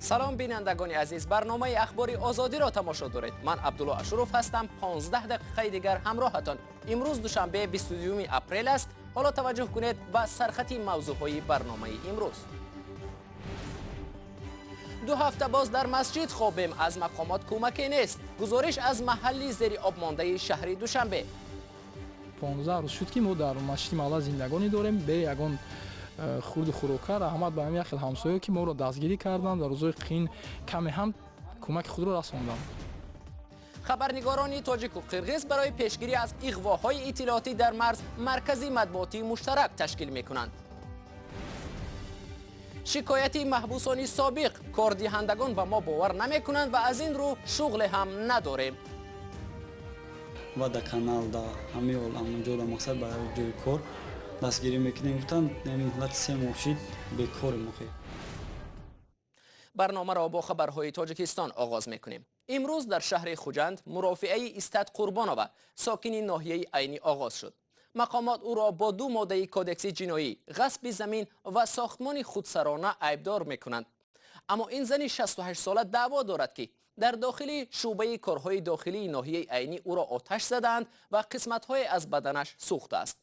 سلام بینندگان عزیز، برنامه اخباری آزادی را تماشا دارید. من عبدالله اشرف هستم. 15 دقیقه دیگر همراهتان. امروز دوشنبه 22 اپریل است. حالا توجه کنید به سرخط موضوعهای برنامه امروز. 2 هفته باز در مسجد خوابیم، از مقامات کمکی نیست. گزارش از محلی زیر آب مانده شهر دوشنبه. 15 روز شد که ما در مسجد محله زندگانی داریم. به یگان خورد خوراکه رحمت به همین خیل همسایه که ما را دستگیری کردند، در روزهای قین کمی هم کمک خود را رساندند. خبرنگاران تاجیک و قرغیز برای پیشگیری از اغواهای اطلاعاتی در مرز مرکزی مطبوعاتی مشترک تشکیل می‌کنند. شکایتی محبوسان سابق، کاردهندگان به ما باور نمی‌کنند و از این رو شغل هم نداریم. و در کانال دا همه عالم اونجا در مقصد برای جای کار دستگیری میکنیم. گفتن ملت 3 ماه شد بیکار مخیر. برنامه را با خبرهای تاجیکستان آغاز میکنیم. امروز در شهر خوجند مرافعه استاد قربانوف ساکن ناحیه عینی آغاز شد. مقامات او را با 2 ماده کودکس جنایی، غصب زمین و ساختمان خودسرانه عیبدار میکنند. اما این زن 68 ساله دعوا دارد که در داخل شعبه کارهای داخلی ناحیه عینی او را آتش زدند و قسمت‌های از بدنش سوخته است.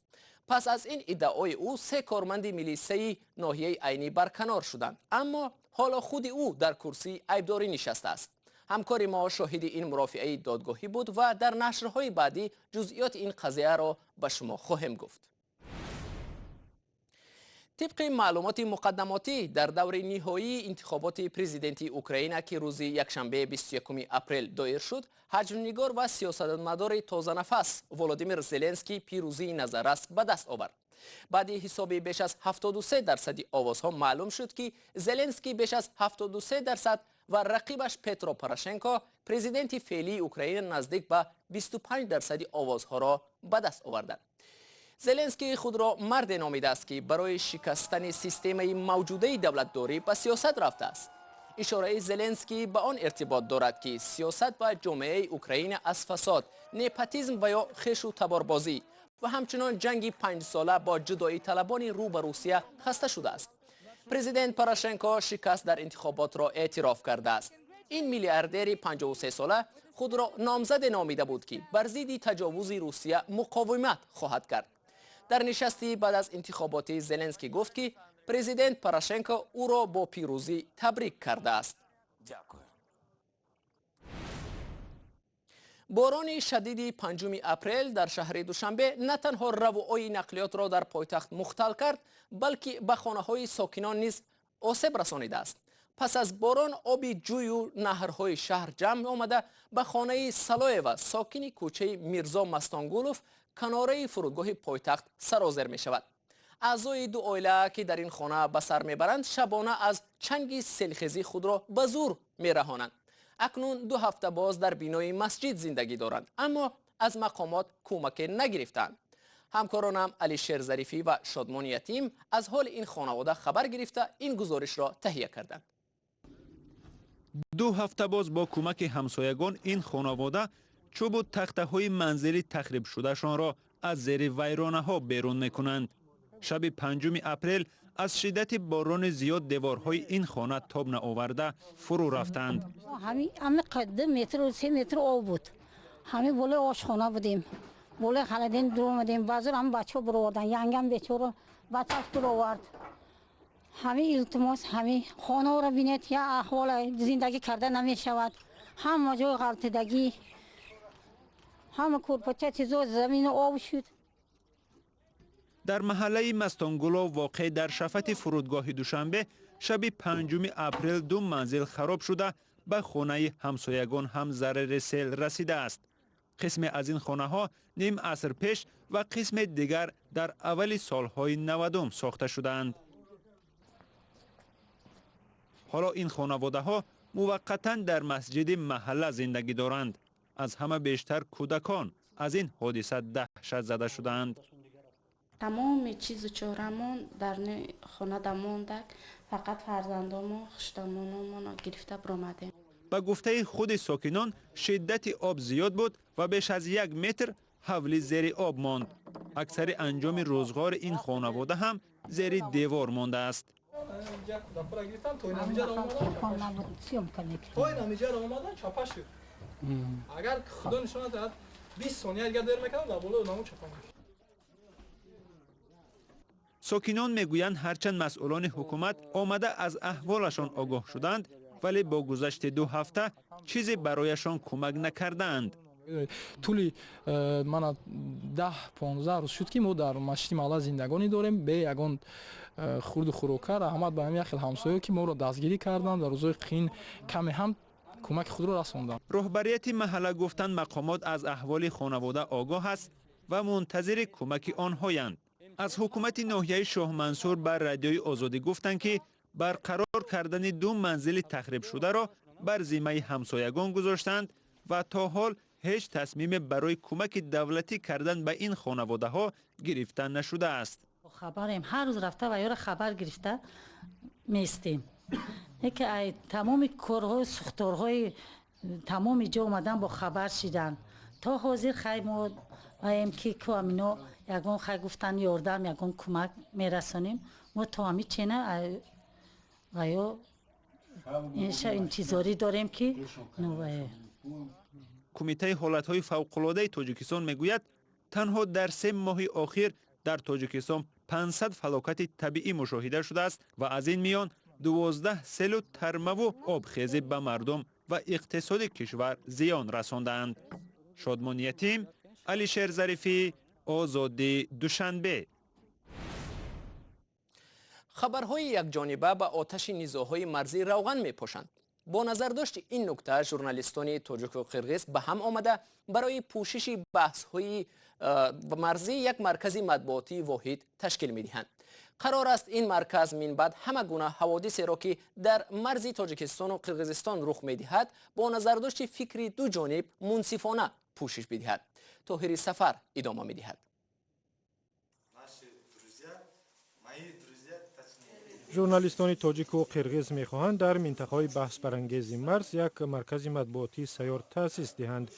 پس از این ادعای او 3 کارمند میلیسه ناحیه عینی برکنار شدند، اما حالا خود او در کرسی عیبداری نشسته است. همکار ما شاهد این مرافعه دادگاهی بود و در نشرهای بعدی جزئیات این قضیه را به شما خواهم گفت. طبق معلومات مقدماتی در دور نهایی انتخابات پرزیدنتی اوکراین که روز یکشنبه 21 اپریل دایر شد، حجم‌نگار و سیاستمدار تازه نفس ولادیمیر زلنسکی پیروزی نظررس به دست آورد. بعد حساب بیش از 73% آوازها معلوم شد که زلنسکی بیش از 73% و رقیبش پترو پروشنکو پرزیدنت فعلی اوکراین نزدیک به 25% آوازها را به دست آوردند. زلنسکی خود را مرد نامیده است که برای شکستن سیستم موجوده دولتداری به سیاست رفته است. اشاره زلنسکی به آن ارتباط دارد که سیاست با جامعه اوکراین از فساد، نپاتیسم و یا خش و تباربازی و همچنان جنگ 5 ساله با جدایی طلبان رو به روسیه خسته شده است. پرزیدنت پروشنکو شکست در انتخابات را اعتراف کرده است. این میلیاردر 53 ساله خود را نامزد نامیده بود که بر ضد تجاوز روسیه مقاومت خواهد کرد. در نشستی بعد از انتخابات زلنسکی گفت که پرزیدنت پروشنکو او را با پیروزی تبریک کرده است. باران شدید 5 اپریل در شهر دوشنبه نه تنها روای نقلیات را در پایتخت مختل کرد، بلکه به خانه‌های ساکنان نیز آسیب رسانیده است. پس از باران آب جوی و نهرهای شهر جمع آمده به خانه سلایو ساکن کوچه میرزا مستانگولوف کناره فرودگاه پایتخت سرازیر می شود. اعضای 2 عائله که در این خانه به سر میبرند شبانه از چنگ سیلخیزی خود را به زور می رهانند. اکنون 2 هفته باز در بینای مسجد زندگی دارند، اما از مقامات کمک نگرفتند. همکارانم علی شیر ظریفی و شادمان یتیم از حال این خانواده خبر گرفته این گزارش را تهیه کردند. 2 هفته باز با کمک همسایگان این خانواده چوب و تخته های منزلی تخریب شده شان را از زیر ویرانه ها بیرون میکنند. شب 5 اپریل از شدت باران زیاد دیوارهای این خانه تاب نآورده فرو رفتند. همین قد متر و 3 متر آب بود. همین بالا آشخانه بودیم. بالا خالدین دور اومدیم. بازار هم بچه برو آوردن. ینگم بیچاره بچه‌اش برو آورد. همین التماس همین خانه را بینید یا احوال زندگی کرده نمی شود. همه جای غلطیدگی، همه کورپچه چیزا زمین آب شد. در محله مستانگولو واقع در شفت فرودگاه دوشنبه شب 5 اپریل 2 منزل خراب شده به خانه همسایگان هم ضرر سیل رسیده است. قسم از این خانه ها نیم عصر پیش و قسم دیگر در اول سالهای 90 ساخته شدند. حالا این خانواده ها موقتا در مسجد محله زندگی دارند. از همه بیشتر کودکان از این حادثه دهشت زده شدند. تمام چیز چهارمون در خانه ماندک، فقط فرزندامو خشتمونمون گرفته برآمدیم. به گفته خود ساکنان شدت آب زیاد بود و بیش از 1 متر حولی زیر آب ماند. اکثر انجام روزگار این خانواده هم زیر دیوار مانده است. اینجا دپر گرفتن توی نمیجا را اومدن توی نمیجا را اومدن چاپش شد اگر خدا نشانه داد 20 ثانیه اگر دیر میکنن در بالا نامو چاپا میکنن. ساکنان میگویند هرچند مسئولان حکومت آمده از احوالشان آگاه شدند ولی با گذشت 2 هفته چیزی برایشان کمک نکردند. طوли мана 10-15 рӯз шуд ки мо дар машти маҳалла зиндагонӣ дорем бе ягон хурду хӯрокар раҳмат ба ҳамин як хел ҳамсоё ки моро дастгирӣ карданд дар рӯзҳои қин каме ҳам кӯмаки худро расонданд. роҳбарияти маҳалла гуфтанд мақомот аз аҳволи хонавода огоҳ аст ва мунтазири кӯмаки онҳоянд. аз ҳукумати ноҳияи шоҳмансур ба радиои озодӣ гуфтанд ки барқарор кардани 2 манзили тахрибшударо бар зиммаи ҳамсоягон гузоштанд ва то ҳол ҳеҷ тасмиме барои кӯмаки давлатӣ кардан ба ин хонаводаҳо гирифта нашудааст. خبریم هر روز رفته و یار خبر گرفته میستیم که تمام کارهای سوختارهای تمام جا اومدن با خبر شدن تا حاضر خیلی ما ایم که کامینا یگان خیلی گفتن یاردم یگان کمک میرسانیم ما تا همی چنه و یا انتظاری داریم که کمیته حالتهای فوق‌العاده تاجیکستان میگوید تنها در 3 ماه اخیر در تاجیکستان 500 فلاکت طبیعی مشاهده شده است و از این میان 12 سیل و ترمه و آبخیزی به مردم و اقتصاد کشور زیان رساندند. شادمان یتیم، علیشیر ظریفی، آزادی دوشنبه. خبرهای یک جانبه به آتش نزاع‌های مرزی روغن می‌پاشند. با نظر داشت این نکته ژورنالیستان تاجیک و قرغیز به هم آمده برای پوشش بحث‌های مرزی یک مرکز مطبوعاتی واحد تشکیل می‌دهند. قرار است این مرکز من بعد همه گونه حوادثی را که در مرز تاجیکستان و قرغیزستان رخ می‌دهد با نظر داشت فکری دو جانب منصفانه پوشش بدهد. طاهر سفر ادامه می‌دهد. ژورنالیستان تاجیک و قرغیز می‌خواهند در منطقه‌های بحث برانگیز مرز یک مرکز مطبوعاتی سیار تأسیس دهند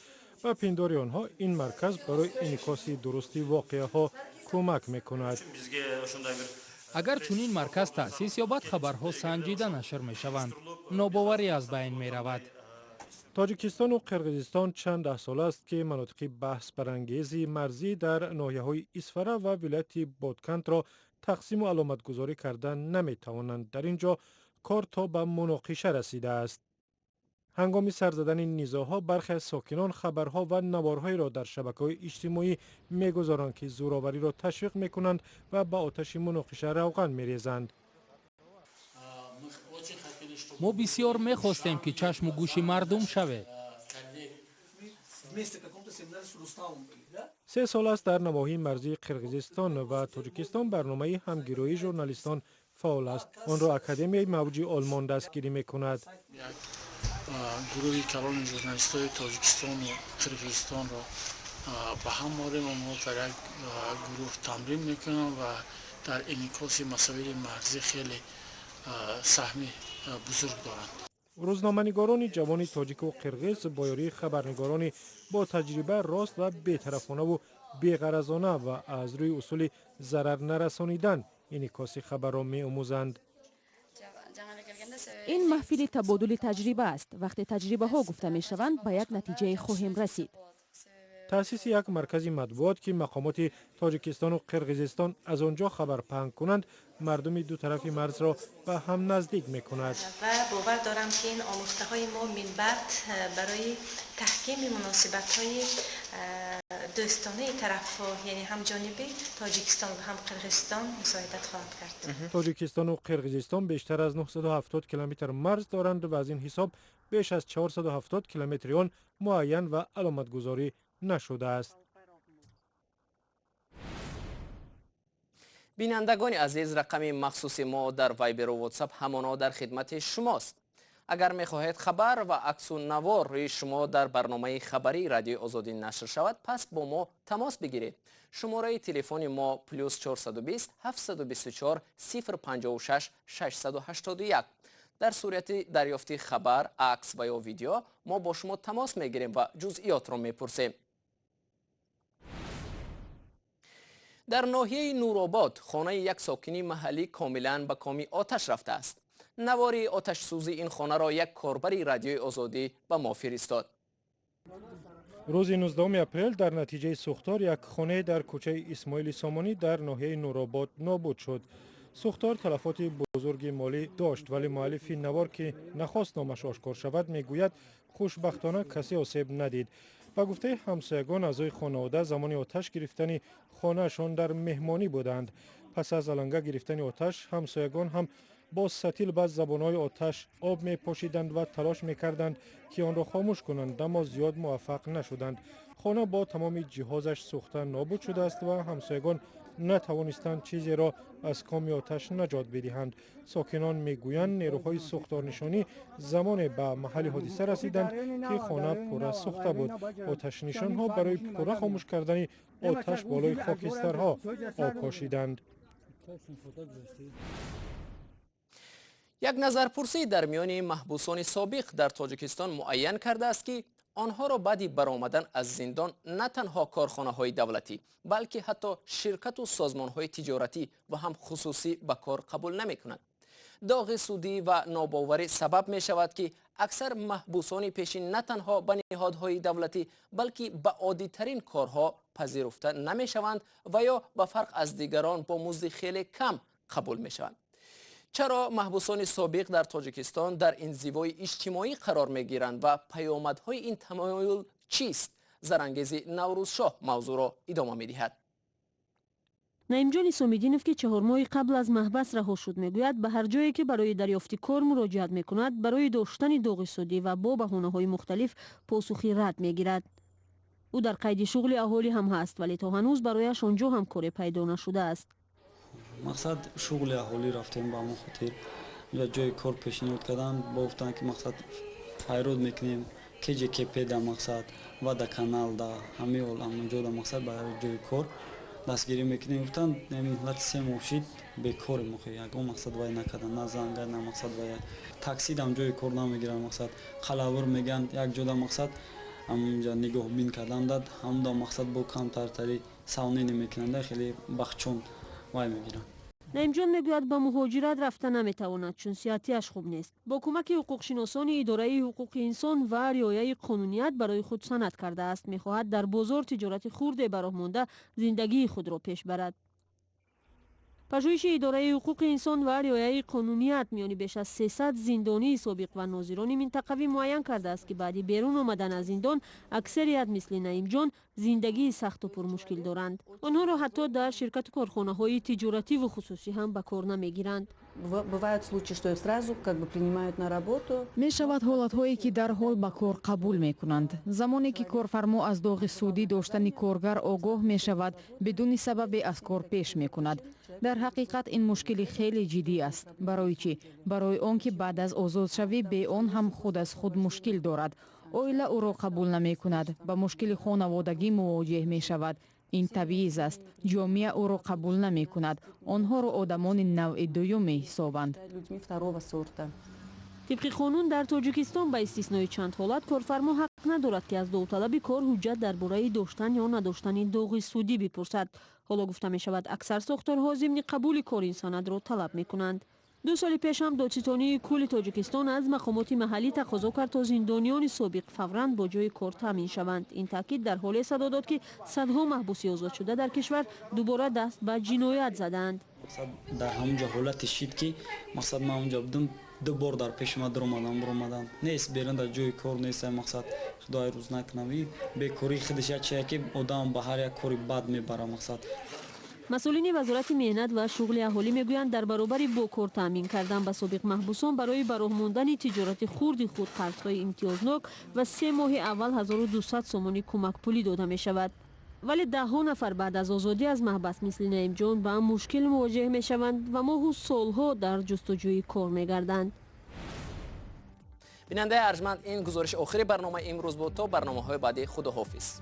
و پنداری آنها این مرکز برای انعکاس درستی واقعه‌ها کمک می‌کند. اگر چنین مرکز تأسیس یابد خبرها سنجیده نشر می‌شوند، ناباوری از بین می‌رود. تاجیکستان و قرغیزستان چند ده سال است که مناطق بحث برانگیز مرزی در ناحیه‌های اسفره و ولایت بادکند را تقسیم و علامتگذاری کردن نمی‌توانند. در اینجا کار تا به مناقشه رسیده است. هنگام سر زدن نزاع‌ها برخی از ساکنان خبرها و نوارهایی را در شبکه‌های اجتماعی می‌گذارند که زورآوری را تشویق می‌کنند و به آتش مناقشه روغن می‌ریزند. ما بسیار می‌خواستیم که چشم و گوش مردم شود. 3 سال است در نواحی مرزی قرغیزستان و تاجیکستان برنامه همگرایی ژورنالیستان فعال است. آن را اکادمی موجی آلمان دستگیری می‌کند. گروه کلان ژورنالیست‌های تاجیکستان و قرغیزستان را به هم آوریم و ما در یک گروه تمرین می‌کنیم و در انعکاس مسائل مرزی خیلی سهم بزرگ دارند. روزنامه‌نگاران جوان تاجیک و قرغیز با یاری خبرنگاران با تجربه راست و بی‌طرفانه و بی‌غرضانه و از روی اصول ضرر نرسانیدن انعکاس خبر را می‌آموزند. این محفل تبادل تجربه است. وقتی تجربه ها گفته می شوند به یک نتیجه خواهیم رسید. تأسیس یک مرکز مطبوعات که مقامات تاجیکستان و قرغیزستان از آنجا خبر پهن کنند مردم دو طرف مرز را به هم نزدیک می کند. و باور دارم که این آموخته های ما من بعد برای تحکیم مناسبت های دوستانه طرف ها یعنی هم جانبی تاجیکستان و هم قرغیزستان مساعدت خواهد کرد. تاجیکستان و قرغیزستان بیشتر از 970 کیلومتر مرز دارند و از این حساب بیش از 470 کیلومتر آن معین و علامت گذاری نشده است. بینندگان عزیز، رقم مخصوص ما در وایبر و واتساپ همانا در خدمت شماست. اگر می‌خواهید خبر و عکس و نوار روی شما در برنامه خبری رادیو آزادی نشر شود، پس با ما تماس بگیرید. شماره تلفن ما +420 724 056 681. در صورت دریافت خبر، عکس و یا ویدیو ما با شما تماس می‌گیریم و جزئیات را می‌پرسیم. در ناحیه نورآباد خانه یک ساکنی محلی کاملا به کام آتش رفته است. نواری آتش سوزی این خانه را یک کاربر رادیوی آزادی به ما فرستاد. روز 19 اپریل در نتیجه سوختار یک خانه در کوچه اسماعیل سامانی در ناحیه نورآباد نابود شد. سوختار تلفات بزرگ مالی داشت ولی مؤلف نوار که نخواست نامش آشکار شود میگوید خوشبختانه کسی آسیب ندید. با گفته همسایگان اعضای خانواده زمان آتش گرفتن خانهشان در مهمانی بودند. پس از علنگه گرفتن آتش همسایگان هم با ستیل به زبانهای آتش آب می پاشیدند و تلاش می کردند که آن را خاموش کنند، اما زیاد موفق نشدند. خانه با تمام جهازش سوخته نابود شده است و همسایگان نتوانستند چیزی را از کام آتش نجات بدهند. ساکنان میگویند نیروهای سوختارنشانی زمان به محل حادثه رسیدند که خانه پوره سوخته بود. آتش نشانها برای پوره خاموش کردن آتش بالای خاکسترها آب پاشیدند. یک نظرپرسی در میان محبوسان سابق در تاجیکستان معین کرده است که آنها را بعد برآمدن از زندان نه تنها کارخانه‌های دولتی بلکه حتی شرکت و سازمان‌های تجارتی و هم خصوصی به کار قبول نمی‌کنند. داغ سودی و ناباوری سبب می شود که اکثر محبوسان پیشین نه تنها به نهادهای دولتی بلکه به عادی‌ترین کارها پذیرفته نمی‌شوند و یا به فرق از دیگران با مزد خیلی کم قبول می‌شوند. چرا محبوسان سابق در تاجیکستان در انزوای اجتماعی قرار می‌گیرند و پیامدهای این تمایل چیست؟ زرانگیزی نوروزشاه موضوع را ادامه می‌دهد. نعیمجان سامیدینوف که 4 ماه قبل از محبس رها شد میگوید به هر جایی که برای دریافت کار مراجعت میکند برای داشتن داغ سودی و با بهانه‌های مختلف پاسخی رد میگیرد. او در قید شغل اهالی هم هست ولی تا هنوز برایش آنجا هم کاری پیدا نشده است. مقصد شغل اهالی رفتیم با ما خاطر یا جای کار پیشنهاد کردن با گفتن که مقصد فایرود میکنیم که جه که پیدا مقصد و در کانال دا همه اونجا دا مقصد برای جای کار دستگیری میکنیم. گفتن نمیدونم 3 ماه شد بیکار مخی یکم مقصد وای نکردن نه زنگ نه مقصد وای تاکسی دم جای کار نمیگیرن مقصد خلاور میگن یک جا مقصد همونجا نگاه بین کردن داد هم دا مقصد با کمتر تری ساونی نمیکنن خیلی بخچون وای میگیرن. نعیمجان میگوید به مهاجرت رفتن نمیتواند چون صحتیش خوب نیست. با کمک حقوق شناسان اداره حقوق انسان و رعایت قانونیت برای خود سند کرده است. میخواهد در بازار تجارت خرد براه مانده زندگی خود را پیش برد. پژوهش اداره حقوق انسان و رعایت قانونیت میان بیش از 300 زندانی سابق و ناظران منطقوی معین کرده است که بعد بیرون آمدن از زندان اکثریت مثل نعیمجان زندگی سخت و پر مشکل دارند. آنها را حتی در شرکت کارخانه‌های تجارتی و خصوصی هم به کار نمیگیرند. می شود حالت‌هایی که در حال به کار قبول می کنند. زمانی که کارفرما از داغ سودی داشتن کارگر آگاه می شود بدون سبب از کار پیش می کند. در حقیقت این مشکلی خیلی جدی است. برای چی؟ برای آنکه بعد از آزاد شوی به آن هم خود از خود مشکل دارد. عائله او را قبول نمی کند. با مشکل خانوادگی مواجه می شود. این طبیعی است. جامعه او را قبول نمی کند. آنها را آدمان نوع دوم حسابند. طبق قانون در تاجیکستان با استثنای چند حالت کارفرما حق ندارد که از داوطلب کار حجت درباره داشتن یا نداشتن داغ سودی بپرسد. حالا گفته می شود اکثر ساختارها ضمن قبول کار این سند را طلب می کنند. 2 سال پیش هم دادستانی کل تاجیکستان از مقامات محلی تقاضا کرد تا زندانیان سابق فوراً با جای کار تامین شوند. این تاکید در حال صدا داد که صدها محبوسی آزاد شده در کشور دوباره دست به جنایت زدند. در همونجا حالت شد که مقصد ما اونجا بودم 2 بار در پیش ما درآمدن نیست بیرون در جای کار نیست مقصد خدای روز نکنه بیکاری خودش چیه که آدم به هر یک کاری بد میبره مقصد. مسئولین وزارت مهنت و شغل اهالی میگویند در برابر با کار تامین کردن به سابق محبوسان برای براه ماندن تجارت خرد خود قرضهای امتیازناک و 3 ماه اول 1200 سومانی کمک پولی داده می شود. ولی 10 نفر بعد از آزادی از محبس مثل نعیمجان با مشکل مواجه می شوند و ماه و سالها در جستجوی کار می گردند. بیننده ارجمند این گزارش آخری برنامه امروز بود. تا برنامه‌های بعدی خداحافظ.